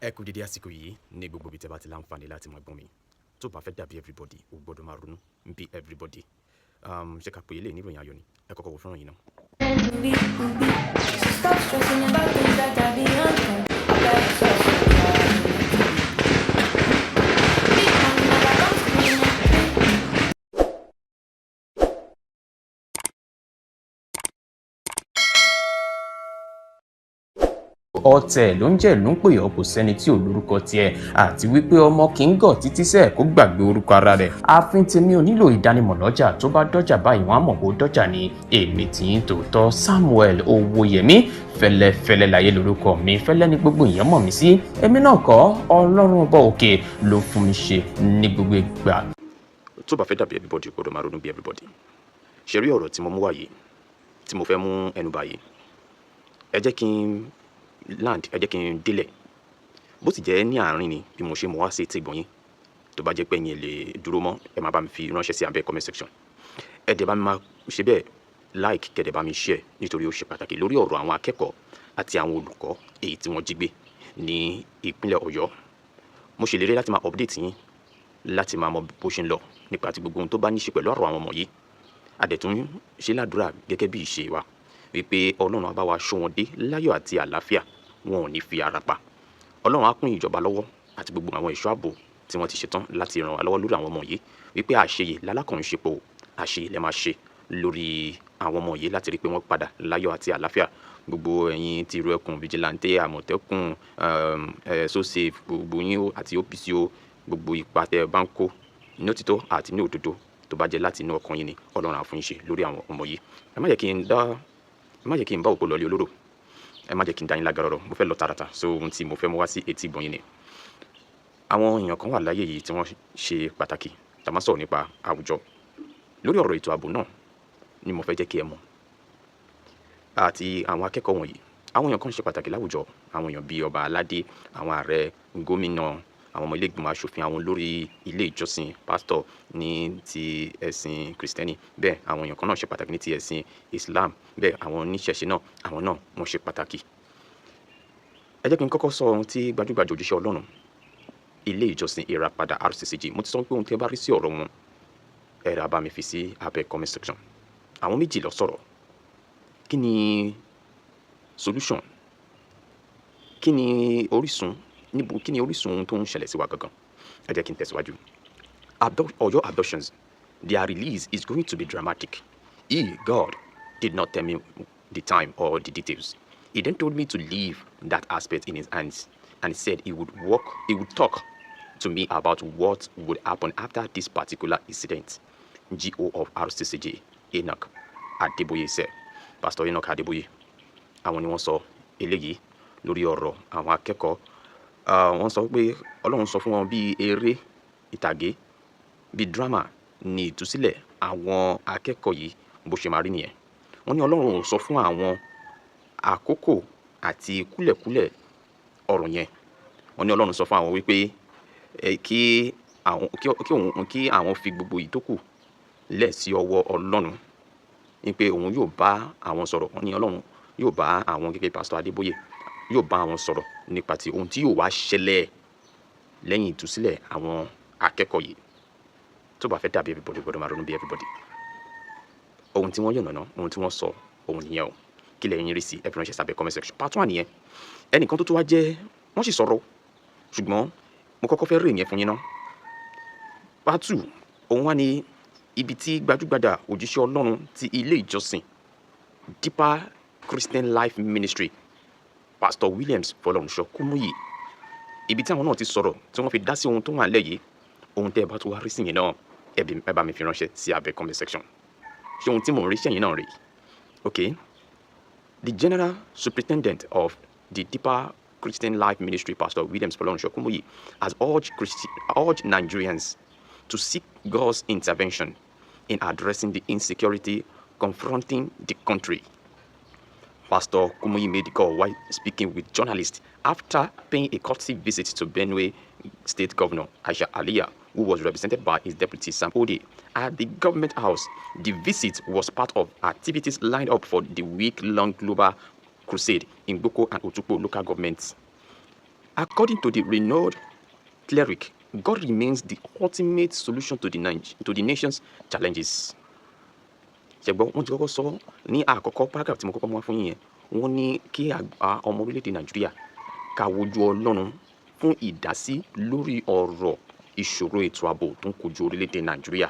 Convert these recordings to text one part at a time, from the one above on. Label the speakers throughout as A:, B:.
A: Ẹ kú dédé àsìkò yìí ní gbogbo ibi tẹ́ bá ti láǹfààní láti máa gbọ́ mi. Tó bá fẹ́ dàbí everybody, o gbọ́dọ̀ máa ronú bí everybody. Ṣé ká pè é lè ní ìròyìn ayọ̀ ni? Ẹ kọ́kọ́ wo fẹ́ràn yìí náà.
B: Stop stressing about things that are beyond control.
C: Ọ̀tẹ̀ ló ń jẹ́ ìlú ń pè ọ́, kò sẹ́ni tí ò lórúkọ tiẹ̀, àti wípé ọmọ kì í gọ̀ títí sẹ́ẹ̀ kó gbàgbé orúkọ ara rẹ̀. Ààfin tèmi ò nílò ìdánimọ̀ lọ́jà, tó bá dọ́jà báyìí wọ́n á mọ̀ bó dọ́jà ni. Èmi tí ń tòótọ́ Samuel Owóyẹmí, fẹ́lẹ́fẹ́lẹ́ láyé lórúkọ mi, fẹ́lẹ́ ní gbogbo èèyàn mọ̀ mí sí. Èmi náà kọ́, Ọlọ́run ọba òkè ló fún mi ṣe ní gbogbo ìgbà.
A: Tó bá fẹ́ dàbí everybody, o gbọ́dọ̀ máa ronú bí everybody. Ṣé rí ọ̀rọ̀ tí mo mú wá yìí, tí mo fẹ́ mú ẹnu bà yìí, ẹ jẹ́ kí n land, ẹ jẹ́ kí n délẹ̀. Bó ti jẹ́ ní àárín ni bí mo ṣe mọ̀ wá sí etí ìgbọ̀n yín. Tó bá jẹ́ pé ẹ̀yin lè dúró mọ́, ẹ máa bá mi fi ránṣẹ́ sí abẹ́ comment section. Ẹ dẹ̀ bá mi máa ṣe bẹ́ẹ̀ like, kẹ́ dẹ̀ bá mi share, nítorí ó ṣe pàtàkì lórí ọ̀rọ̀ àwọn akẹ́kọ̀ọ́ àti àwọn olùkọ́ èyí tí wọ́n jí gbé ní ìpínlẹ̀ Ọ̀yọ́. Mo ṣèlérí láti máa update yín, láti máa mọ bó ṣe ń lọ nípa ti gbogbo ohun tó bá ní ṣe pẹ̀lú ọ̀rọ̀ àwọn ọmọ yìí. A dẹ̀ tún ṣe ládùúrà gẹ́gẹ́ bí ìṣe wa wípé Ọlọ́run á bá wa ṣọ́ wọn dé láyọ̀ àti àlàáfíà, wọn ò ní fi ara pa. Ọlọ́run á kún ìjọba lọ́wọ́ àti gbogbo àwọn ẹ̀ṣọ́ ààbò tí wọ́n ti ṣetán láti ràn wá lọ́wọ́ lórí àwọn ọmọ yìí, wípé àṣeyè lálákànṣepọ̀, àṣeyè lẹ́ máa ṣe lórí àwọn ọmọ yìí láti rí pé wọ́n padà láyọ̀ àti àlàáfíà. Gbogbo ẹ̀yin ti ru ẹkùn vigilante, àmọ̀tẹ́kùn, so-safe, gbogbo yín àti OPC o, gbogbo ipa tẹ́ ẹ bá ń kó ní òtítọ́ àti ní òdodo tó bá jẹ́ láti inú ọkàn yín ni Ọlọ́run á fún yín ṣe lórí àwọn ọmọ yìí. Ẹ má jẹ́ kí n bá òpó lọ́lé olóró, ẹ má jẹ́ kí n dá yín lágara ọ̀rọ̀, mo fẹ́ lọ tààràtà so ohun tí mo fẹ́ mú wá sí etí ìgbọ̀n yín ni. Àwọn èèyàn kan wà láyé yìí tí wọ́n ṣe pàtàkì tá a máa sọ̀rọ̀ nípa àwùjọ. Lórí ọ̀rọ̀ ètò ààbò náà ni mo fẹ́ jẹ́ kí ẹ mọ̀. Àti àwọn akẹ́kọ̀ọ́ wọ̀nyí, àwọn èèyàn kan ṣe pàtàkì láwùjọ. Àwọn èèyàn bíi ọba aládé, àwọn ààrẹ, gómìnà, àwọn ọmọ ilé ìgbìmọ̀ aṣòfin, àwọn olórí ilé ìjọsìn, pásítọ̀ ní ti ẹ̀sìn Kristẹni. Bẹ́ẹ̀ àwọn èèyàn kan náà ṣe pàtàkì ní ti ẹ̀sìn Islam. Bẹ́ẹ̀ àwọn oníṣẹ̀ṣe náà, àwọn náà wọ́n ṣe pàtàkì. Ẹ jẹ́ kí n kọ́kọ́ sọ ohun tí gbajúgbajà òjíṣẹ́ Ọlọ́run ilé ìjọsìn Ìràpadà RCCG. Mo ti sọ pé ohun tí ẹ bá rí sí ọ̀rọ̀ wọn, ẹ rà bá mi fi sí abẹ́ comment section. Àwọn méjì ló sọ̀rọ̀. Kí ni solution? Kí ni orísun? Níbo kí ni orísun ohun tó ń ṣẹlẹ̀ sí wa gangan? Ẹ jẹ́ kí n tẹ̀síwájú. Ọ̀yọ́ abductions, their release is going to be dramatic. God, did not tell me the time or the details. He then told me to leave that aspect in his hands, and he said he would talk to me about what would happen after this particular incident. GO of RCCG, Enoch Adeboye said. Pastor Enoch Adeboye, àwọn ni wọ́n sọ eléyìí lórí ọ̀rọ̀ àwọn akẹ́kọ̀ọ́. Wọ́n sọ pé Ọlọ́run sọ fún wọn bí eré ìtàgé, bí drama ní ìtúsílẹ̀ àwọn akẹ́kọ̀ọ́ yìí bó ṣe máa rí nìyẹn. Wọ́n ní Ọlọ́run ò sọ fún àwọn àkókò àti kúlẹ̀kúlẹ̀ ọ̀rọ̀ yẹn. Wọ́n ní Ọlọ́run sọ fún àwọn wípé kí àwọn fi gbogbo ìtókù lẹ̀ sí ọwọ́ Ọlọ́run, wípé òun yóò bá àwọn sọ̀rọ̀. Wọ́n ní Ọlọ́run yóò bá àwọn gẹ́gẹ́ Pastor Adébóyè yóò bá àwọn sọ̀rọ̀ nípa ti ohun tí yóò wá ṣẹlẹ̀ lẹ́yìn ìtúsílẹ̀ àwọn akẹ́kọ̀ọ́ yìí. Tó bá fẹ́ dàbí everybody, gbọ́dọ̀ máa ronú bí everybody. Ohun tí wọ́n yànnàná, ohun tí wọ́n sọ, ohun nìyẹn o. Kí lẹ̀yin rí sí ẹ fi ránṣẹ́ sábẹ́ comment section. Part 1 nìyẹn. Ẹnìkan tó wá jẹ́, wọ́n sì sọ̀rọ̀, ṣùgbọ́n mo kọ́kọ́ fẹ́ rí ìyẹn fún yín ná. Part 2, òun wá ní ibi tí gbajúgbajà òjíṣẹ́ Ọlọ́run ti ilé ìjọsìn Deeper Christian Life Ministry, Pastor Williams Fọlọ́runṣọ́ Kúmúyì, ibi tí àwọn náà ti sọ̀rọ̀ tí wọ́n fi dá sí ohun tó wà nílẹ̀ yìí. Ohun tẹ́ ẹ bá tó wá rí sí yẹn náà, ẹ bá mi fi ránṣẹ́ sí abẹ́ comment section. Ṣé ohun tí mò ń rí sẹ́yìn náà rí? Okay. The General Superintendent of the Deeper Christian Life Ministry, Pastor Williams Fọlọ́runṣọ́ Kúmúyì, has urged Nigerians to seek God's intervention in addressing the insecurity confronting the country. Pastor Kumuyi made the call while speaking with journalists after paying a courtesy visit to Benue State Governor Aisha Aliya, who was represented by his deputy Sam Ode at the government house. The visit was part of activities lined up for the week-long global crusade in Gbogbo and Otukpo local governments According to the renowned Cleric, God remains the ultimate solution to the nation's challenges. Ṣẹ̀gbọ́n wọ́n ti kọ́kọ́ sọ ní àkọ́kọ́ paragraph tí mo kọ́kọ́ mú wá fún yín yẹn, wọ́n ní kí ọmọ orílẹ̀-èdè Nàìjíríà ká wojú Ọlọ́run fún ìdásí lórí ọ̀rọ̀ ìṣòro ètò ààbò tó ń kojú orílẹ̀-èdè Nàìjíríà.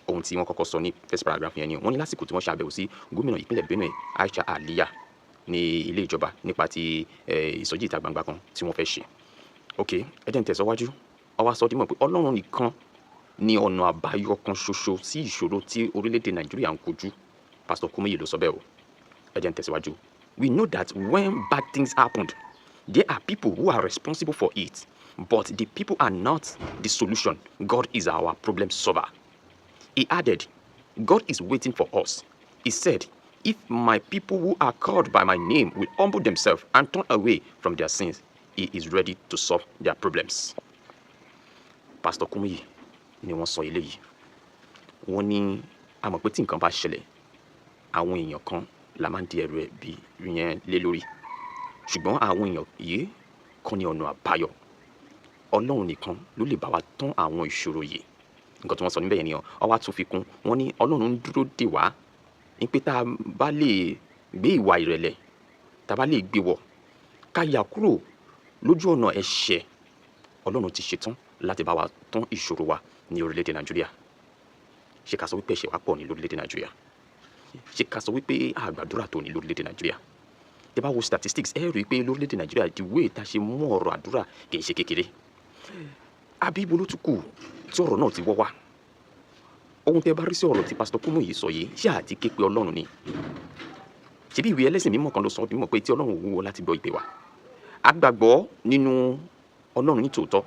A: Ohun tí wọ́n kọ́kọ́ sọ ní first paragraph yẹn ni wọ́n ní lásìkò tí wọ́n ṣàbẹ̀wò sí gómìnà ìpínlẹ̀ Benue Aisha Aliya ní ilé ìjọba nípa ti ìsọjí ìta gbangba kan tí wọ́n fẹ́ ṣe. Ok, ẹ jẹ́ n tẹ̀síwájú. Ó wá sọ dímọ̀ pé Ọlọ́run nìkan ní ọ̀nà àbáyọ kan ṣoṣo sí ìṣòro tí orílẹ̀-èdè Nàìjíríà ń kojú. Pastor Kumuyi ló sọ bẹ́ẹ̀ o. Ẹ jẹ́ n tẹ̀síwájú. We know that when bad things happened, there are people who are responsible for it, but the people are not the solution. God is our problem solver. He added, God is waiting for us. He said, if my people who are called by my name will humble themselves and turn away from their sins, He is ready to solve their problems. Pastor Kumuyi ni wọ́n sọ eléyìí. Wọ́n ní a mọ̀ pé tí nǹkan bá ṣẹlẹ̀, àwọn èèyàn kan la máa ń di ẹrù ẹ̀bi yẹn lé lórí. Ṣùgbọ́n àwọn èèyàn yìí kọ́ ní ọ̀nà àbáyọ. Ọlọ́run nìkan ló lè bá wa tán àwọn ìṣòro yìí. Nǹkan tí wọ́n sọ níbẹ̀ yẹn nìyẹn. Ó wá tún fi kún, wọ́n ní Ọlọ́run ń dúró dè wá ní pé tá a bá lè gbé ìwà ìrẹ̀lẹ̀, tá a bá lè gbé wọ̀, ká yà kúrò lójú ọ̀nà ẹ̀ṣẹ̀, Ọlọ́run ti ṣetán láti bá wa tán ìṣòro wa ní orílẹ̀-èdè Nàìjíríà. Ṣé ká sọ wípé ẹ̀ṣẹ̀ wa pọ̀ ní lórílẹ̀-èdè Nàìjíríà? Ṣé ká sọ wípé àgbàdúrà tó ní lórílẹ̀-èdè Nàìjíríà? Tẹ́ bá wo statistics, ẹ rí i pé lórílẹ̀-èdè Nàìjíríà the way tá a ṣe mú ọ̀rọ̀ àdúrà kì í ṣe kékeré. Àbí ibo ló tún kù tí ọ̀rọ̀ náà ti wọ́ wá? Ohun tẹ́ bá rí sí ọ̀rọ̀ tí Pastor Kumuyi sọ yìí, ṣé àti ké pe Ọlọ́run ni? Ṣebí ìwé ẹlẹ́sìn mímọ́ kan ló sọ mímọ́ pé tí Ọlọ́run wúwo láti gbọ́ ìpè wa. A gbàgbọ́ nínú Ọlọ́run ní tòótọ́.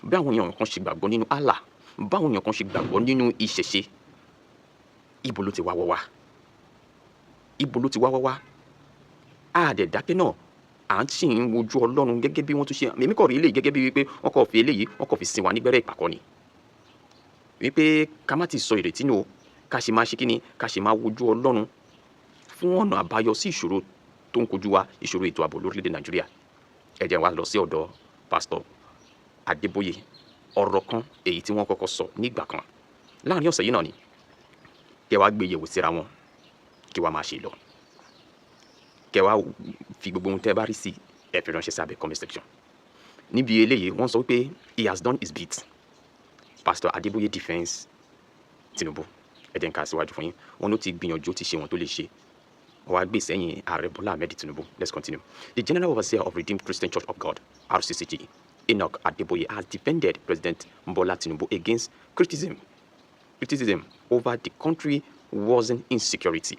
A: Bí àwọn èèyàn kan ṣe gbàgbọ́ nínú Allah, báwọn èèyàn kan ṣe gbàgbọ́ nínú ìṣẹ̀ṣe. Ibo ló ti wá wọ́ wá? Ibo ló ti wá wọ́ wá? Dẹ̀ dákẹ́ náà, à ń sì ń wojú Ọlọ́run gẹ́gẹ́ bí wọ́n tún ṣe. Èmi kò rí eléyìí gẹ́gẹ́ bí wípé wọ́n kò fi eléyìí, wọ́n kò fi sin wa nígbẹ́rẹ́ ìpàkọ́ ni. Wípé ká má ti sọ ìrètí nù o, ká ṣe máa ṣe kíni, ká ṣe máa wojú Ọlọ́run fún ọ̀nà àbáyọ sí ìṣòro tó ń kojú wa, ìṣòro ètò ààbò lórílẹ̀-èdè Nàìjíríà. Ẹ jẹ́ wá lọ sí ọ̀dọ̀ Pastor Adébóyè. Ọ̀rọ̀ kan èyí tí wọ́n kọ́kọ́ sọ nígbà kan láàrin ọ̀sẹ̀ yìí náà ni. Kẹ́ wá gbé yẹ̀wò síra wọn, kí wá máa ṣe lọ. Kẹ́ wá fi gbogbo ohun tẹ́ bá rí sí ẹ fi ránṣẹ́ sábẹ́ comment section. Níbi eléyìí wọ́n sọ pé he has done his bit. Pastor Adébóyè defends Tinubu. Ẹ jẹ́ n kà síwájú fún yín. Wọ́n ló ti gbìyànjú, ó ti ṣe wọn tó lè ṣe. Wọ́n wá gbé sẹ́yìn Ààrẹ Bọ́lá Ahmed Tinubu. Let's continue. The General Overseer of Redeemed Christian Church of God, RCCG, Enoch Adeboye, has defended President Bola Tinubu against criticism over the country worsening insecurity.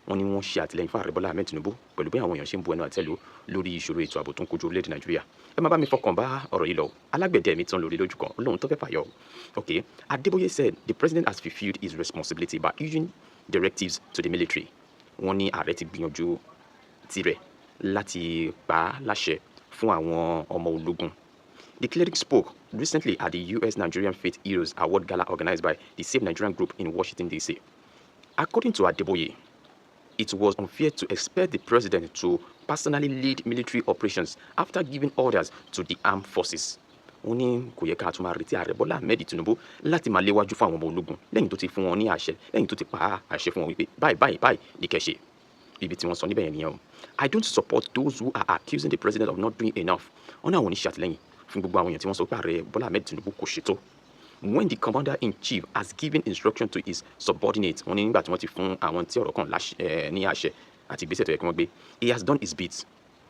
A: Wọ́n ní wọ́n ṣe àtìlẹ́yìn fún Ààrẹ Bọ́lá Ahmed Tinubu pẹ̀lú bí àwọn èèyàn ṣe ń bu ẹnu àtẹ́lù lórí ìṣòro ètò ààbò tó ń kojú orílẹ̀-èdè Nàìjíríà. Ẹ má bá mi fọkàn bá ọ̀rọ̀ yìí lọ. Alágbẹ̀dẹ mi tán lórí lójú kan, Ọlọ́run tó fẹ́ fàyọ. Okay, Adeboye said the president has fulfilled his responsibility by issuing directives to the military. Wọ́n ní ààrẹ ti gbìyànjú tirẹ̀ láti pa á láṣẹ fún àwọn ọmọ ológun. The Cleric spoke recently at the US Nigerian Faith Heroes Award Gala organized by the Save Nigerian Group in Washington, D.C. According to Adeboye, it was unfair to expect the president to personally lead military operations after giving orders to the armed forces. Wọ́n ní kò yẹ ká tún máa retí Ààrẹ Bọ́lá Ahmed Tinubu láti máa léwájú fún àwọn ọmọ ológun lẹ́yìn tó ti fún wọn ní àṣẹ, lẹ́yìn tó ti pa àṣẹ fún wọn wípé báyìí ní kẹ́ ṣe. Ibi tí wọ́n sọ níbẹ̀ yẹn nìyẹn o. I don't support those who are accusing the president of not doing enough. Wọ́n ní àwọn oníṣẹ́ àtìlẹ́yìn fún gbogbo àwọn èèyàn tí wọ́n sọ pé Ààrẹ Bọ́lá Ahmed Tinubu kò ṣètò. When the commander-in-chief has given instruction to his subordinates, wọ́n ní nígbà tí wọ́n ti fún àwọn tí ọ̀rọ̀ kan ní àṣẹ àti ìgbésẹ̀ tó yẹ kí wọ́n gbé, he has done his bit.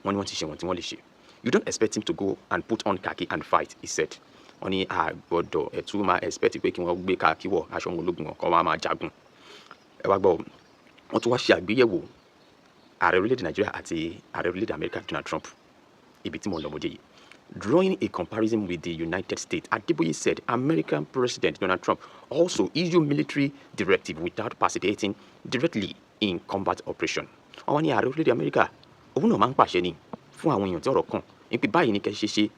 A: Wọ́n ní wọ́n ti ṣe wọ́n tí wọ́n lè ṣe. You don't expect him to go and put on khaki and fight, he said. Wọ́n ní àgbọ̀dọ̀ ẹ̀tún máa expect pé kí wọ́n gbé khaki wọ̀ aṣọ ọmọ ológun kan wọ́n máa jagun. Ẹ wá gbọ́, wọ́n tún wá ṣe àgbéyẹ̀wò ààrẹ orílẹ̀-èdè Nàìjíríà àti ààrẹ orílẹ̀-èdè Amẹ́ríkà Donald Trump. Ibi tí mo lọ mọ́jẹ́ yìí. Drawing a comparison with the United States, Adeboye said American President Donald Trump also issued military directive without participating directly in combat operation. Àwọn ní ààrẹ orílẹ̀-èdè Amẹ́ríkà òun náà máa ń pàṣẹ ni fún àwọn èèyàn tí ọ̀rọ̀ kàn ní pé báyìí ní kẹ́ ṣe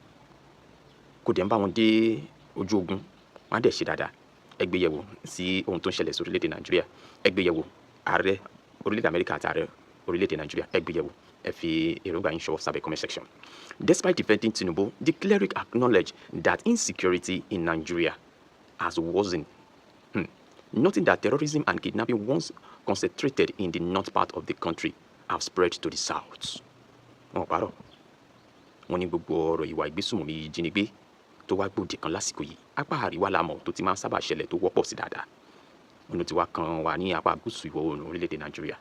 A: kò dẹ̀ ń bá wọn dé ojú ogun, wọ́n á dẹ̀ ṣe dáadáa. Ẹ gbé yẹ̀wò sí ohun tó ń ṣẹlẹ̀ sí orílẹ̀-èdè Nàìjíríà. Ẹ gbé yẹ̀wò ààrẹ orílẹ̀-èdè Amẹ́ríkà àti ààrẹ orílẹ̀-èdè Nàìjíríà ẹ gbé yẹ̀wò ẹ fi èròǹgbà yín ṣọwọ́ sábẹ́ comment section. Despite defending Tinubu, the cleric acknowledged that insecurity in Nigeria has worsened, noting that terrorism and kidnapping once concentrated in the north part of the country have spread to the south. Wọ́n parọ́ wọ́n ní gbogbo ọ̀rọ̀ ìwà ìgbésùnmọ̀mí ìjínigbé tó wá gbòde kan lásìkò yìí apá àríwá la mọ̀ tó ti máa ń sábà ṣẹlẹ̀ tó wọ́pọ̀ sí dáadáa wọn ti wá kan wà ní apá gúúsù ìwọ̀ oòrùn orílẹ̀-èdè Nàìjíríà.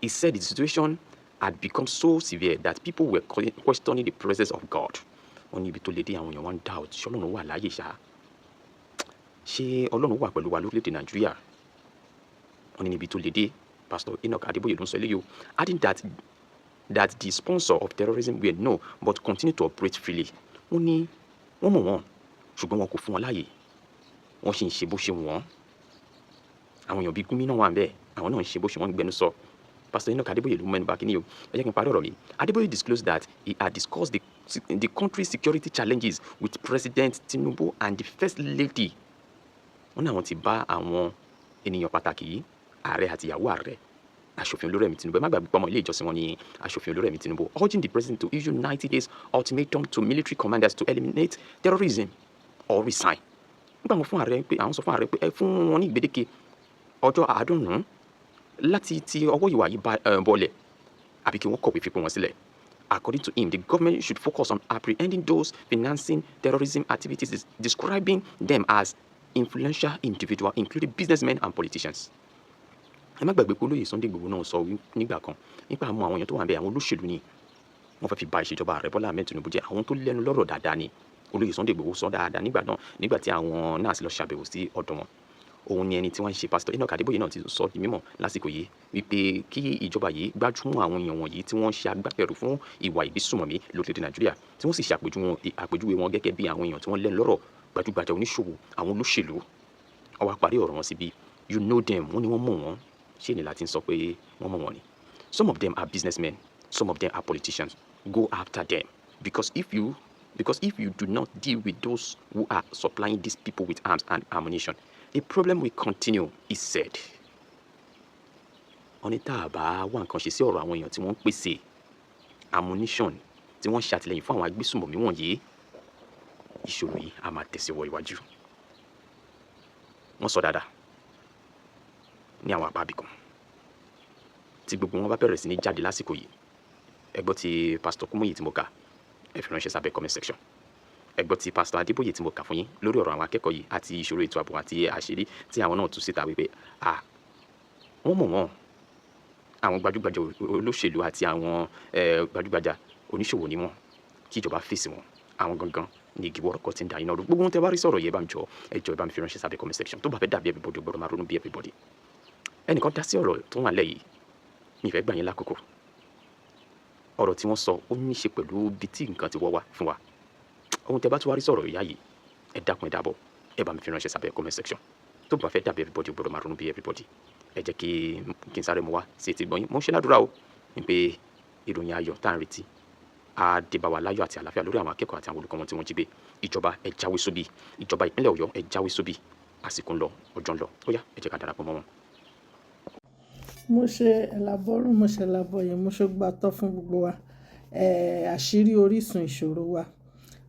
A: He said the situation had become so severe that people were questioning the presence of God. Wọ́n ní ibi tó lè dé àwọn èèyàn wá ń doubt ṣé Ọlọ́run wà láàyè ṣá, ṣé Ọlọ́run wà pẹ̀lú wa lórílẹ̀-èdè Nàìjíríà. Wọ́n ní níbi tó lè dé Pastor Enoch Adébóyè ló ń sọ eléyìí o, adding that the sponsor of terrorism will know but continue to operate freely. Wọ́n ní wọ́n mọ̀ wọ́n ṣùgbọ́n wọn kò fún wọn láàyè, wọ́n sì ń ṣe bó ṣe wọ́n. Àwọn èèyàn bíi Gumi náà wà ń bẹ́ẹ̀, àwọn náà ń ṣe bó ṣe wọ́n gbẹnu sọ. Pastor Enoch Adébóyè ló mẹ́nu bà kíní o, ẹ jẹ́ kí n parí ọ̀rọ̀ mi. Adébóyè disclosed that he had discussed the country's security challenges with President Tinubu and the First Lady. Wọ́n ní àwọn ti bá àwọn ènìyàn pàtàkì yìí, ààrẹ àti ìyàwó ààrẹ, aṣòfin Olúrẹ̀mí Tinubu, ẹ má gbàgbé pọ́nmọ́ ilé ìjọsìn wọn ní aṣòfin Olúrẹ̀mí Tinubu, urging the president to issue 90 days ultimatum to military commanders to eliminate terrorism or resign. Nígbà wọn fún ààrẹ pé àwọn sọ fún ààrẹ pé ẹ fún wọn ní ìgbédeke ọjọ́ 90 láti ti ọwọ́ ìwà yìí bọ́lẹ̀ àbí kí wọ́n kọ̀wé fipò wọn sílẹ̀. According to him, the government should focus on apprehending those financing terrorism activities, describing them as influential individuals, including businessmen and politicians. Ẹ má gbàgbé pé olóyè Sunday Gbogbo náà sọ nígbà kan nípa àwọn èèyàn tó wà ń bẹ àwọn olóṣèlú ni wọ́n fẹ́ fi ba ìṣèjọba ààrẹ Bọ́lá Ahmed Tinubu jẹ́, àwọn tó lẹ́nu lọ́rọ̀ dáadáa ni olóyè Sunday Gbogbo sọ dáadáa nígbà tí àwọn náà sì lọ ṣàbẹ̀wò sí ọ̀dọ̀ wọn. Òun ni ẹni tí wọ́n ń ṣe Pastor Enoch Adébóyè náà ti sọ di mímọ̀ lásìkò yìí wípé kí ìjọba yìí gbájúmọ́ àwọn èèyàn wọ̀nyí tí wọ́n ṣe agbátẹrù fún ìwà ìgbésùnmọ̀mí lórílẹ̀-èdè Nàìjíríà tí wọ́n sì ṣàpèjúwe wọn gẹ́gẹ́ bí àwọn èèyàn tí wọ́n lẹ́nu lọ́rọ̀ gbajúgbajà oníṣòwò àwọn olóṣèlú. Ó wá parí ọ̀rọ̀ wọn síbi you know them, wọ́n ní wọ́n mọ̀ wọ́n, ṣé ni láti sọ pé wọ́n mọ̀ wọ́n ni. Some of them are businessmen, some of them are politicians. Go after them because if you do not deal with those who are supplying these people with arms and ammunition, the problem will continue, he said. Wọ́n ní tá a bá wá nǹkan ṣe sí ọ̀rọ̀ àwọn èèyàn tí wọ́n ń pèsè ammunition tí wọ́n ń ṣàtìlẹ́yìn fún àwọn agbésùnmọ̀mí wọ̀nyí, ìṣòro yìí a máa tẹ̀síwọ́ iwájú. Wọ́n sọ dáadáa ní àwọn àpá ibìkan tí gbogbo wọn bá bẹ̀rẹ̀ sí ní jáde lásìkò yìí. Ẹ gbọ́ ti Pastor Kúmúyì tí mo kà, ẹ fi ránṣẹ́ sábẹ́ comment section. Ẹ gbọ́ ti Pastor Adébóyè tí mo kà fún yín lórí ọ̀rọ̀ àwọn akẹ́kọ̀ọ́ yìí àti ìṣòro ètò ààbò àti àṣírí tí àwọn náà tú síta wípé wọ́n mọ̀ wọ́n, àwọn gbajúgbajà olóṣèlú àti àwọn gbajúgbajà oníṣòwò ni wọ́n, kí ìjọba fèsì wọn, àwọn gangan ní igi wọ́rọ́kọ́ tí ń da iná rú. Gbogbo ohun tẹ́ bá rí sọ̀rọ̀ yìí ẹ bá mi jọ ẹ jọ ẹ bá mi fi ránṣẹ́ sábẹ́ comment section. Tó bá fẹ́ dàbí everybody gbọ́dọ̀ máa ronú bí everybody. Ẹnìkan dá sí ọ̀rọ̀ tó wà lẹ́yìn mi ìfẹ́ gbà yín lákòókò. Ọ̀rọ̀ tí wọ́n sọ ó ní í ṣe pẹ̀lú bí tí nǹkan ti wọ́ wá fún wa. Ohun tẹ́ bá tún wá rí sọ̀rọ̀ ìyá yìí ẹ dákun ẹ dábọ̀ ẹ bá mi fi ránṣẹ́ sábẹ́ comment section. Tó bá fẹ́ dàbí everybody gbọ́dọ̀ máa ronú bí everybody. Ẹ jẹ́ kí n sáré mu wá sí etí gbọ̀nyìn. Mo ń ṣe ládùúrà o ní pé ìròyìn ayọ̀ tá à ń retí á dé bá wa láyọ̀ àti àlàáfíà lórí àwọn akẹ́kọ̀ọ́ àti àwọn olùkọ́ wọn tí wọ́n jí gbé. Ìjọba ẹ jáwé sóbì, ìjọba ìpínlẹ̀ Ọ̀yọ́ ẹ jáwé sóbì, àsìkò ń lọ ọjọ́ ń lọ, ó yá ẹ jẹ́ ká darapọ̀ mọ́ wọn.
D: Mo ṣe ẹ̀làbọ̀rún, mo ṣe ẹ̀làbọ̀yẹ̀, mo ṣe gbàtọ́ fún gbogbo wa. Àṣírí orísun ìṣòro wa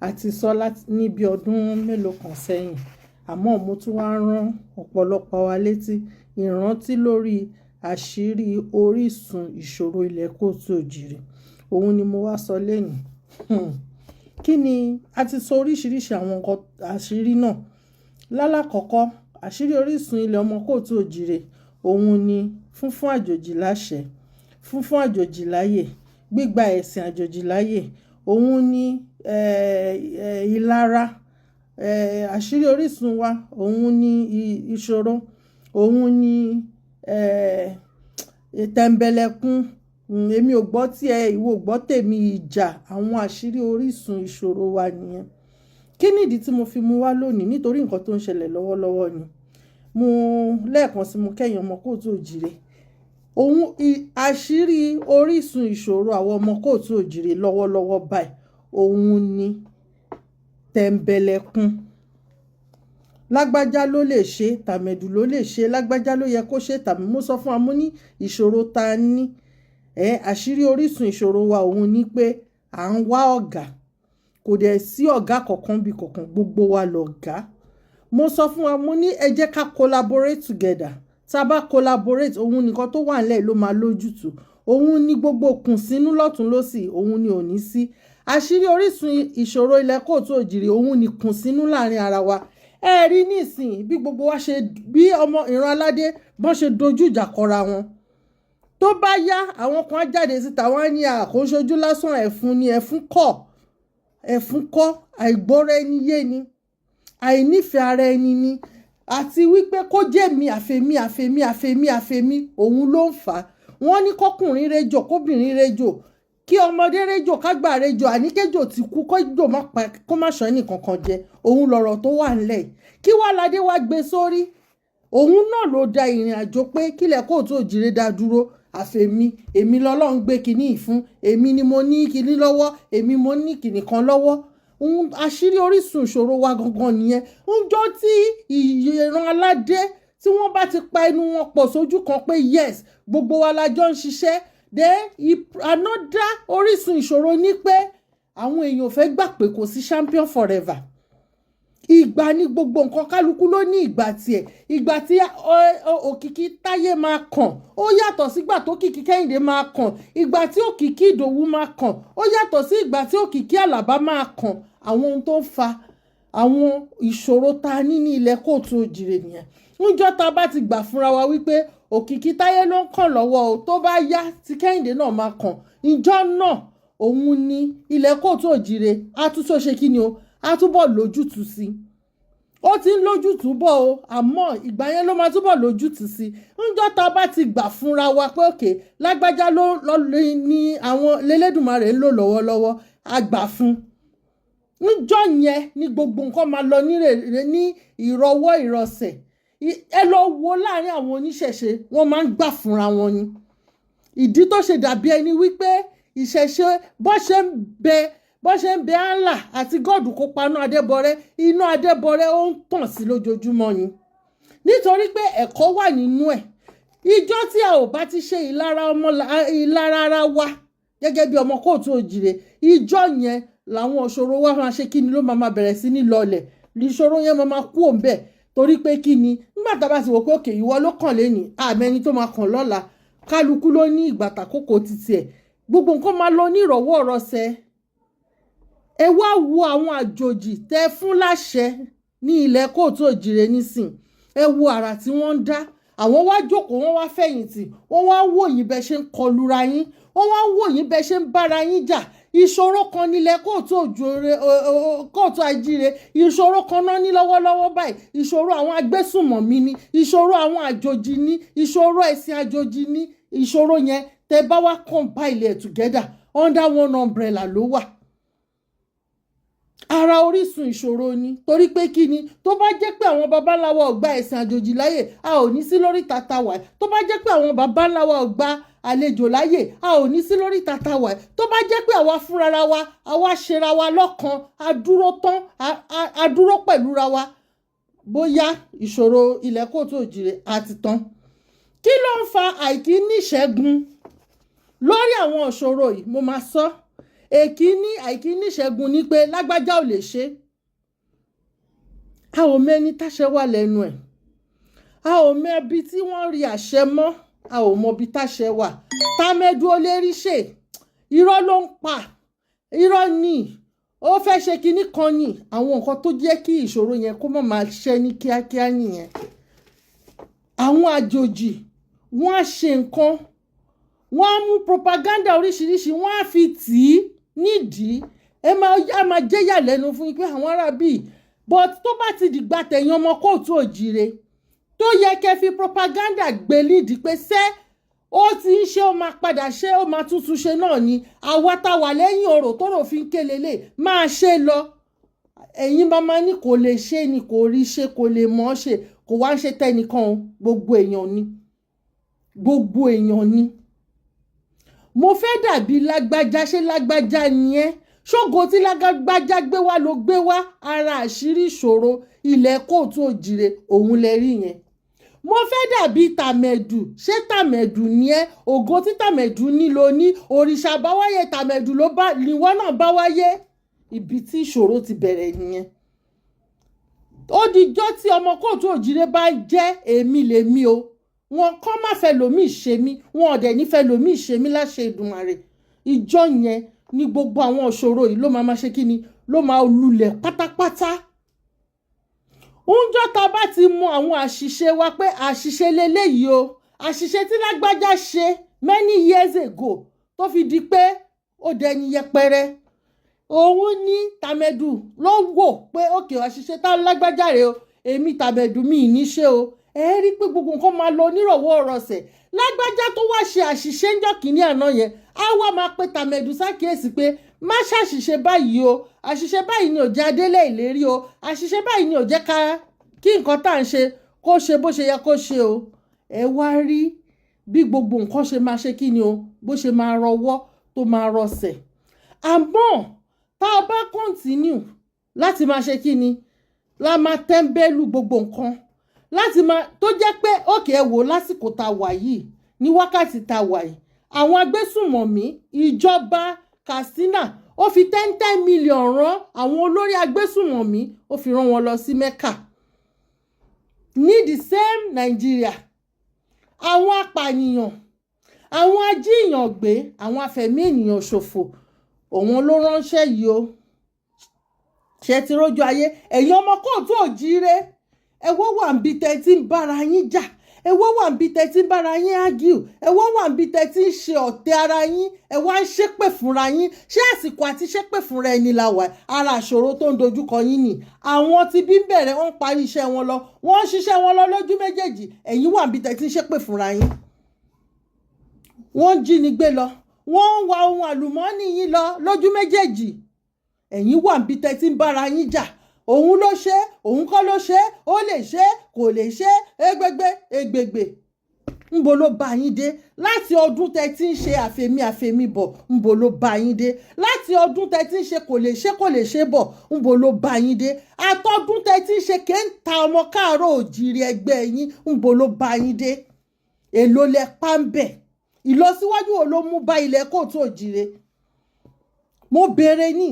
D: a ti sọ ní bí ọdún mélòó kan sẹ́yìn, àmọ́ mo tún wá rán ọ̀pọ̀lọpọ̀ wa létí ìrántí lórí àṣírí orísun ìṣòro ilẹ̀ Kóòtù Òjìrì. Òun ni mo wá sọ lẹ́yìn. Kí ni a ti sọ oríṣiríṣi àwọn nǹkan àṣírí náà. Lálákọ̀ọ́kọ́ àṣírí orísun ilẹ̀ ọmọ Kóòtù Òjìrì òun ni fúnfún àjòjì láṣẹ, fúnfún àjòjì láyè, gbígba ẹ̀sìn àjòjì láyè, òun ni ìlara. Àṣírí orísun wa òun ni ìṣòro, òun ni tẹ̀m̀bẹ̀lẹ̀kun, èmi ò gbọ́ tí ìwọ ò gbọ́ tèmi, ìjà. Àwọn àṣírí orísun ìṣòro wa nìyẹn. Kí nìdí tí mo fi mú wá lónìí? Nítorí nǹkan tó ń ṣẹlẹ̀ lọ́wọ́lọ́wọ́ ni. Mo lẹ́ẹ̀kan sí mo kẹ́yìn ọmọ Kóòtù Òjìrì. Òun àṣírí orísun ìṣòro àwọn ọmọ Kóòtù Òjìrì lọ́wọ́lọ́wọ́ báyìí òun ni tẹ̀m̀bẹ̀lẹ̀kun. Lágbájá ló lè ṣe, tàmẹ̀dù ló lè ṣe, lágbájá ló yẹ kó ṣe, tàmí mo sọ fún wa mo ní ìṣòro ta ní àṣírí orísun ìṣòro wa òun ni pé à ń wá ọ̀gá, kò dẹ̀ sí ọ̀gá kankan bí kankan, gbogbo wa lọ̀gá. Mo sọ fún wa, mo ní ẹ jẹ́ ká collaborate together. Tá a bá collaborate, òun nìkan tó wà nílẹ̀ ló máa lójútùú. Òun ni gbogbo kùnsínú lọ́tún lọ́sì, òun ni ò ní sí. Àṣírí orísun ìṣòro ilẹ̀ kóòtù òjìrì, òun ni kùnsínú láàrin ara wa. Ẹ rí nísìnyí bí gbogbo wa ṣe, bí ọmọ ìran aládé bọ́n ṣe dojú ìjà kọra wọn. Tó bá yá, àwọn kan á jáde síta, wọ́n á ní àkóńṣojú lásán, ẹ̀fún ni, ẹ̀fún kọ́, àìgbọ́ra ẹni yé ni, àìnífẹ̀ẹ́ ara ẹni ni, àti wípé kó jẹ́ mi àfẹ́mí òun ló ń fà á. Wọ́n ní kọ́kùnrin rejò, kóbìnrin rejò, kí ọmọdé rejò, kágbà rejò, àníkẹ́jò ti kú, kó má ṣọ́ ẹnì kankan jẹ. Òun lọ̀rọ̀ tó wà nílẹ̀. Kí wá ládé wá gbé sórí? Òun náà ló da ìrìn àjò pé kílẹ̀ kóòtù òjìrè dá dúró. Àfẹ́mí, èmi lọ́lọ́run gbé kinní ìfún, èmi ni mo ní kinní lọ́wọ́, èmi mo ní kinní kan lọ́wọ́. Àṣírí orísun ìṣòro wa gangan nìyẹn. Ńjọ́ tí ìran aládé tí wọ́n bá ti pa ẹnu wọn pọ̀ sójú kan pé yes, gbogbo wa la jọ ń ṣiṣẹ́, another orísun ìṣòro ni pé àwọn èèyàn fẹ́ gbà pé kò sí champion forever. Ìgbà ní gbogbo nǹkan, kálukú ló ní ìgbà tiẹ̀. Ìgbà tí òkìkí Táyé máa kàn ó yàtọ̀ sígbà tó kìkí Kẹ́hìndé máa kàn. Ìgbà tí òkìkí Ìdòwú máa kàn ó yàtọ̀ sí ìgbà tí òkìkí Àlàbá máa kàn. Àwọn ohun tó ń fa àwọn ìṣòro ta ní ní ilẹ̀ kóòtù òjìrè nìyẹn. Níjọ́ ta bá ti gbà fúnra wa wípé òkìkí Táyé ló ń kàn lọ́wọ́ o, tó bá yá tí Kẹ́hìndé náà máa kàn, ìjọ́ náà òun ni ilẹ̀ kóòtù òjìrè á tún tó ṣe kí ni o, á túbọ̀ lójútùú sí. Ó ti ń lójútùú bọ̀ o, àmọ́ ìgbà yẹn ló máa túbọ̀ lójútùú sí. Níjọ́ ta bá ti gbà fúnra wa pé òkè lágbájá ló ní àwọn lélẹ́dùmarè ń lò lọ́wọ́lọ́wọ́, a gbà fún. Níjọ́ yẹn ni gbogbo nǹkan máa lọ ní ìrọwọ́ ìrọsẹ̀. Ẹ lọ wo láàrin àwọn oníṣẹ̀ṣe, wọ́n máa ń gbà fúnra wọn ni. Ìdí tó ṣe dàbí ẹni wípé ìṣẹ̀ṣe bó ṣe ń bẹ Allah àti God kó paná Adébọrẹ́, iná Adébọrẹ́ ó ń tàn sí lójoojúmọ́ ni. Nítorí pé ẹ̀kọ́ wà nínú ẹ̀. Ìjọ́ tí a ò bá ti ṣe ìlara ara wa gẹ́gẹ́ bí ọmọ kóòtù òjìrè, ìjọ́ yẹn làwọn ìṣòro wa máa ṣe kí ni ló máa bẹ̀rẹ̀ sí ní lọlẹ̀. Ìṣòro yẹn máa kú òǹbẹ̀. Torí pé kí ni, nígbà tá a bá ti wò pé òkè ìwọ ló kàn lénìí, àmẹ́ni tó máa kàn lọ́la, kálukú ló ní ìgbà tàkókò títí ẹ̀. Gbogbo nǹkan máa lọ ní ìrọ̀wọ́ ìrọsẹ̀. Ẹ wá wo àwọn àjòjì tẹ́ fún láṣẹ ní ilẹ̀ kóòtù òjìrè nísìn. Ẹ wo àrà tí wọ́n ń dá. Àwọn wá jókòó, wọ́n wá fẹ̀yìntì, wọ́n wá wò yín bẹ́ ṣe ń kọlura yín, wọ́n wá wò yín bẹ́ ṣe ń bára yín jà. Ìṣòro kan nílẹ̀ kóòtù àjíire, ìṣòro kan náà ní lọ́wọ́lọ́wọ́ báyìí. Ìṣòro àwọn agbésùnmọ̀mí ni, ìṣòro àwọn àjòjì ni, ìṣòro ẹ̀sìn àjòjì ni. Ìṣòro yẹn tẹ́ bá wá compile it together under one umbrella ló wà. Ara orísun ìṣòro ni. Torí pé kí ni, tó bá jẹ́ pé àwọn babaláwa ò gba ẹ̀sìn àjòjì láyè, a ò ní sí lórí tata wà. Tó bá jẹ́ pé àwọn babaláwa ò gba àlejò láyè, a ò ní sí lórí tata wà. Tó bá jẹ́ pé àwa fúnra wa, àwa ṣera wa lọ́kan, a dúró pẹ̀lú ra wa, bóyá ìṣòro ilẹ̀ kóòtù òjìrè àti tán. Kí ló ń fa àìkí níṣẹ́gun lórí àwọn ìṣòro yìí? Mo máa sọ. Èkíní àìkí níṣẹ́gun ni pé lágbájá ò lè ṣe. A ò mẹ́ni táṣẹ wà lẹ́nu ẹ̀. A ò mẹ́bi tí wọ́n rí àṣẹ mọ́. A ò mọbi táṣẹ wà. Támẹ́dù ó lè rí ṣe. Irọ́ ló ń pa. Irọ́ ni. Ó fẹ́ ṣe kinní kan ni. Àwọn nǹkan tó jẹ́ kí ìṣòro yẹn kó má máa ṣẹ́ ní kíákíá nìyẹn. Àwọn àjòjì wọ́n á ṣe nǹkan. Wọ́n á mú propaganda oríṣiríṣi, wọ́n á fi tì í nídìí. Ẹ máa jẹ́yà lẹ́nu fún yín pé àwọn ará bíi, but tó bá ti dìgbà tẹ̀yìn ọmọ kóòtù òjìrè, tó yẹ kẹ́ fi propaganda gbé lídìí pé ó ti ń ṣe, ó máa padà ṣe, ó máa tuntun ṣe náà ni. Àwa tá wà lẹ́yìn ọ̀rọ̀ tó rò fi ń kélélé máa ṣe lọ. Ẹ̀yin máa ní kò lè ṣe ni, kò rí ṣe, kò lè mọ̀ ṣe, kò wá ń ṣe tẹ́nìkan o. Gbogbo èèyàn ni. Gbogbo èèyàn ni. Mo fẹ́ dàbí lágbájá, ṣé lágbájá ni ẹ́? Ṣógo tí lágbájá gbé wá ló gbé wá? Ara àṣírí ìṣòro ilẹ̀ kóòtù òjìrè òun lẹ rí yẹn. mo fẹ́ dàbí tàmẹ̀dù, ṣé tàmẹ̀dù ni ẹ́? Ògo tí tàmẹ̀dù ní lo ní, òrìṣà báwáyé tàmẹ̀dù ló bá níwọ náà bá wáyé. Ibi tí ìṣòro ti bẹ̀rẹ̀ nìyẹn. Ó dijọ́ tí ọmọ kóòtù òjìrè bá jẹ́ èmi lèmi o, wọn kọ́ má fẹ́ lòmíì ṣe mí, wọn ọ̀dẹ̀ ní fẹ́ lòmíì ṣe mí láṣẹ Èdùmàrè. Ìjọ yẹn ni gbogbo àwọn ìṣòro yìí ló máa ṣe kí ni, ló máa lulẹ̀ pátápátá. Oúnjẹ tá bá ti mọ àwọn àṣìṣe wa pé àṣìṣe leléyìí o, àṣìṣe tí lágbájá ṣe many years ago tó fi di pé ó dẹni yẹpẹrẹ, òun ní tàmẹ̀dù ló wò pé òkè àṣìṣe tá lágbájá rè o, èmi tàmẹ̀dù mi ì ní ṣe o. Ẹ rí pé gbogbo nǹkan máa lọ nírọ̀wọ́ ọ̀rọ̀sẹ̀. Lágbájá tó wá ṣe àṣìṣe ńjọ́ kìíní àná yẹn á wá máa pe tàmẹ̀dù sákìyèsí pé má ṣàṣìṣe báyìí o, àṣìṣe báyìí ni ò jẹ́ adélé ìlérí o, àṣìṣe báyìí ni ò jẹ́ ká kí nǹkan tá à ń ṣe kó ṣe bó ṣe yẹ kó ṣe o. Ẹ wá rí bí gbogbo nǹkan ṣe máa ṣe kí ni o, bó ṣe máa rọwọ́ tó máa rọsẹ̀. Àmọ́ tá a bá continue láti máa ṣe kí ni, la máa tẹ́ńbẹ́lú gbogbo nǹkan, láti máa tó jẹ́ pé òkè ẹ wò lásìkò tá a wà yìí, ní wákàtí tá a wà yìí, àwọn agbésùnmọ̀mí ìjọba Katsina ó fi 10 million rán àwọn olórí agbésùnmọ̀mí, ó fi rán wọn lọ sí Mecca. Ní the same Nigeria, àwọn apànìyàn, àwọn ajíyàn gbé, àwọn afẹ̀mí ènìyàn ṣòfò, òun ló ránṣẹ́ yìí o. Ṣé ti rójú ayé ẹ̀yin ọmọ kóòtù òjíire? Ẹ wọ́ wà ń bi tẹ́ tí ń bára yín jà, ẹ wọ́ wà ń bi tẹ́ tí ń bára yín argue, ẹ wọ́ wà ń bi tẹ́ tí ń ṣe ọ̀tẹ̀ ara yín, ẹ wá ń ṣépè fúnra yín. Ṣé àsìkò àti ṣépè fúnra ẹni la wà? Ara ìṣòro tó ń dojúkọ yín ni. Àwọn tí bí ń bẹ̀rẹ̀ wọ́n ń parí iṣẹ́ wọn lọ, wọ́n ń ṣiṣẹ́ wọn lọ lójú méjèèjì, ẹ̀yin wà ń bi tẹ́ tí ń ṣépè fúnra yín. Wọ́n ń jí ni gbé lọ, wọ́n ń wa ohun àlùmọ́ọ́nì yín lọ lójú méjèèjì, ẹ̀yin wà ń bi tẹ́ tí ń bára yín jà. Òun ló ṣe, òun kọ́ ló ṣe, ó lè ṣe, kò lè ṣe, egbègbè. Ńbo ló bá yín dé? Láti ọdún tẹ́ tí ń ṣe àfẹ̀mí bọ̀, ńbo ló bá yín dé? Láti ọdún tẹ́ tí ń ṣe kò lè ṣe bọ̀, ńbo ló bá yín dé? Àtọdún tẹ́ tí ń ṣe kéńtà ọmọ káàárọ̀ òjìrì ẹgbẹ́ yín, ńbo ló bá yín dé? Èló lẹ pa ń bẹ̀? Ìlọsíwájú wo ló mú bá ilẹ̀ kóòtù òjìrè? Mo béèrè ní.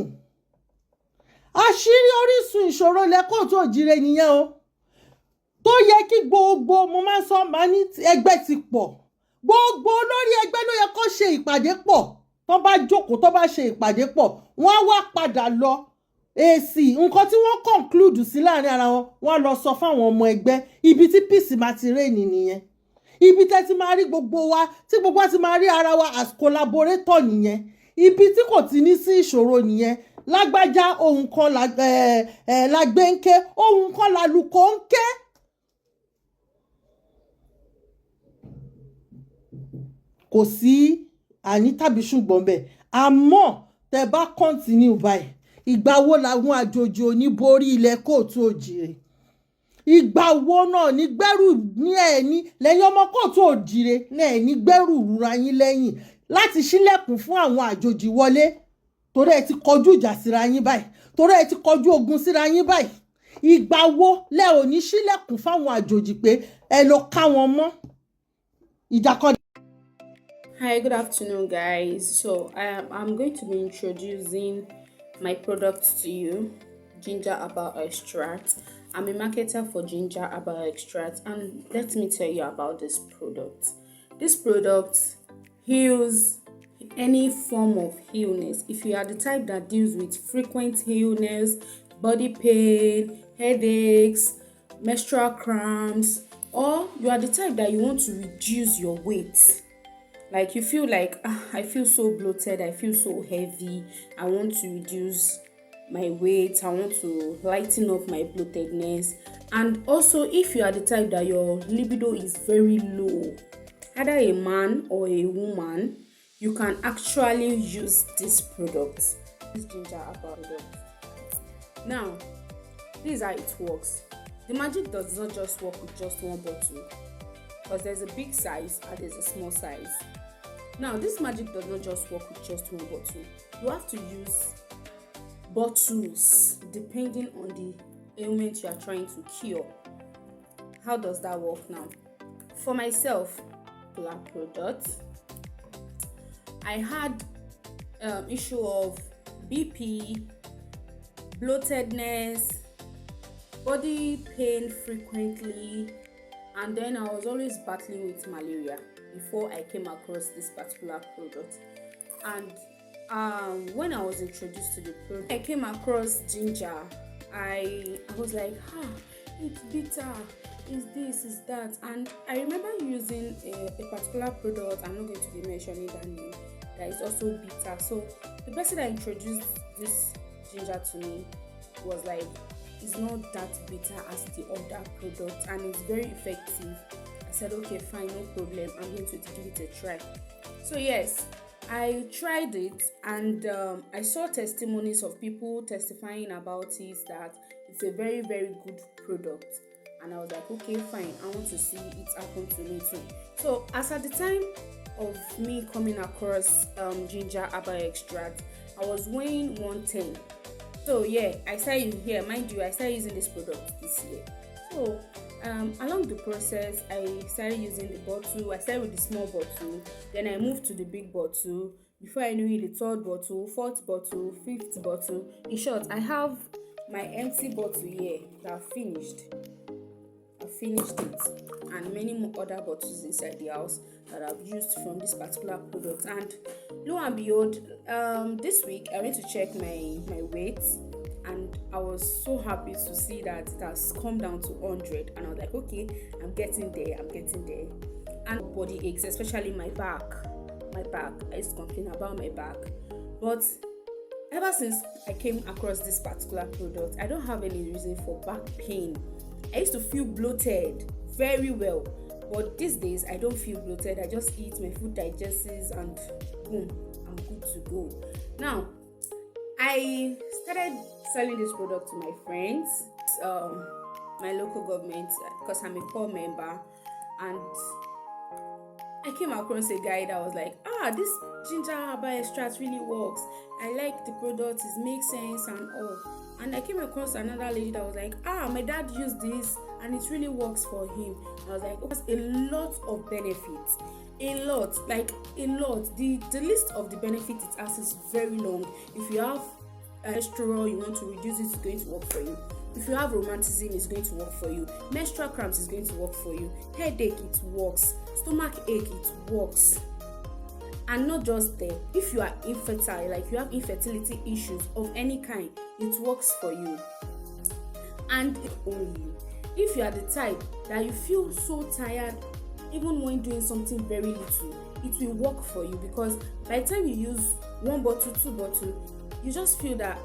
D: Àṣírí orísun ìṣòro ilẹ̀ kóòtù òjìrè nìyẹn o. Tó yẹ kí gbogbo, mo máa ń sọ, máa ní ẹgbẹ́ ti pọ̀. Gbogbo olórí ẹgbẹ́ ló yẹ kó ṣe ìpàdé pọ̀. Tó bá jókòó, tó bá ṣe ìpàdé pọ̀, wọ́n á wá padà lọ. Èsì nǹkan tí wọ́n conclude sí láàrin ara wọn, wọ́n á lọ sọ fáwọn ọmọ ẹgbẹ́. Ibi tí peace máa ti reign nìyẹn. Ibi tẹ́ ti máa rí gbogbo wa, tí gbogbo wa ti máa rí ara wa as collaborator nìyẹn. Ibi tí kò ti ní sí ìṣòro nìyẹn. Lágbájá ohun kan lágbé ń ké, ohun kan lálùkò ń ké. Kò sí àní tàbí ṣùgbọ́n bẹ́ẹ̀. Àmọ́ tẹ́ bá continue báyìí, ìgbà wo làwọn àjòjì ò ní borí ilẹ̀ kóòtù òjìrè? Ìgbà wo náà ní gbẹ́rù ní ẹ̀ní lẹ́yìn ọmọ kóòtù òjìrè náà ní gbẹ́rù rúra yín lẹ́yìn láti ṣílẹ̀kùn fún àwọn àjòjì wọlé? Torí ẹ ti kọjú ìjà síra yín báyìí, torí ẹ ti kọjú ogun síra yín báyìí. Ìgbà wo lẹ ò ní ṣílẹ̀kùn fáwọn àjòjì pé ẹ lọ ká wọn mọ́? Ìjàkadì.
E: Hi, good afternoon, guys. So I'm going to be introducing my product to you, ginger herbal extract. I'm a marketer for ginger herbal extract, and let me tell you about this product. This product heals any form of illness. If you are the type that deals with frequent illness, body pain, headaches, menstrual cramps, or you are the type that you want to reduce your weight, like you feel like I feel so bloated, I feel so heavy, I want to reduce my weight, I want to lighten up my bloatedness. And also, if you are the type that your libido is very low, either a man or a woman, you can actually use this product, this ginger herbal product. Now, this is how it works. The magic does not just work with just one bottle, because there's a big size and there's a small size. Now, this magic does not just work with just one bottle. You have to use bottles depending on the ailment you are trying to cure. how does that work now? For myself, product, I had issue of BP, bloatedness, body pain frequently, and then I was always battling with malaria before I came across this particular product. And when I was introduced to the product, I came across ginger. I was like, it's bitter, is this, is that. And I remember using a particular product, I'm not going to be mentioning that name, that is also bitter. So the person that introduced this ginger to me was like, it's not that bitter as the other product and it's very effective. I said, okay, fine, no problem, I'm going to give it a try. So yes, I tried it, and I saw testimonies of people testifying about it, that it's a very, very good product. And I was like, okay, fine, I want to see it happen to me too. So as at the time of me coming across ginger Abayọ extract, I was weighing 110. So yeah, I started using this product this year. So along the process, I started using the bottle. I started with the small bottle, then I moved to the big bottle. Before I knew it, the third bottle, fourth bottle, fifth bottle. In short, I have my empty bottle here that I've finished it, and many more other bottles inside the house that I've used from this particular product. And lo and behold, this week I went to check my weight, and I was so happy to see that it has come down to 100. And I was like, okay, I'm getting there. And body aches, especially my back. I used to complain about my back, but ever since I came across this particular product, I don't have any reason for back pain. I used to feel bloated very well, but these days I don't feel bloated. I just eat, my food digests, and boom, I'm good to go. Now, I started selling this product to my friends, my local government, because I'm a poor member, and I came across a guy that was like, this ginger Abayọ extract really works. I like the product, it makes sense and all. And I came across another lady that was like, my dad used this and it really works for him. I was like, there's a lot of benefits. A lot. The list of the benefits it has is very long. If you have cholesterol, you want to reduce it, it's going to work for you. If you have rheumatism, it's going to work for you. Menstrual cramps is going to work for you. Headache, it works. Stomach ache, it works. And not just there, if you are infertile, like you have infertility issues of any kind, it works for you. And only if you are the type that you feel so tired even when doing something very little, it will work for you, because by the time you use 1 bottle, 2 bottles, you just feel that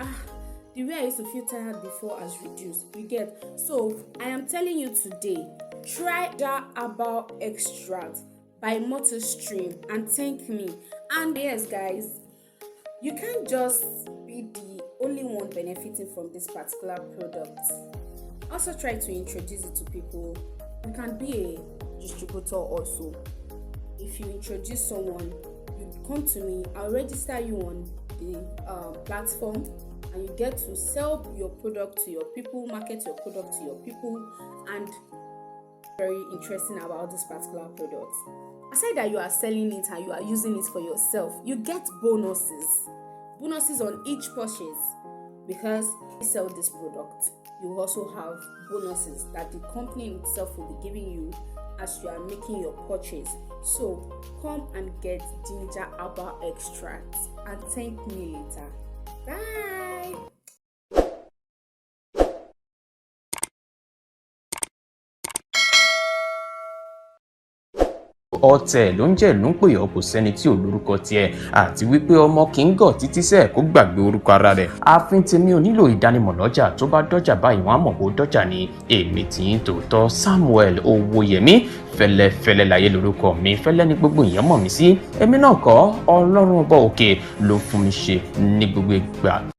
E: the way I used to feel tired before has reduced. You get? So I am telling you today, try that Abayọ extract by Multistream and thank me. And yes, guys, you can't just be the only one benefiting from this particular product. Also try to introduce it to people. You can be a distributor also. If you introduce someone, you come to me, I'll register you on the platform, and you get to sell your product to your people, market your product to your people. And very interesting about this particular product, aside that you are selling it and you are using it for yourself, you get bonuses on each purchase. Because you sell this product, you also have bonuses that the company itself will be giving you as you are making your purchase. So come and get ginger Abayọ extract and thank me later. Bye.
C: ọ̀tẹ̀ ló ń jẹ́ ìlú ń pè ọ́, kò sẹ́ni tí ò lórúkọ tiẹ̀, àti wípé ọmọ kì í gọ̀ títí sẹ́ẹ̀ kó gbàgbé orúkọ ara rẹ̀. ààfin tèmi ò nílò ìdánimọ̀ lọ́jà, tó bá dọ́jà báyìí wọ́n á mọ̀ bó dọ́jà ni. èmi tí ń tòótọ́ Samuel Owóyẹmí, fẹ́lẹ́fẹ́lẹ́ láyé lórúkọ mi, fẹ́lẹ́ ní gbogbo èèyàn mọ̀ mí sí. èmi náà kọ́, Ọlọ́run ọba òkè ló fún mi ṣe ní gbogbo ìgbà.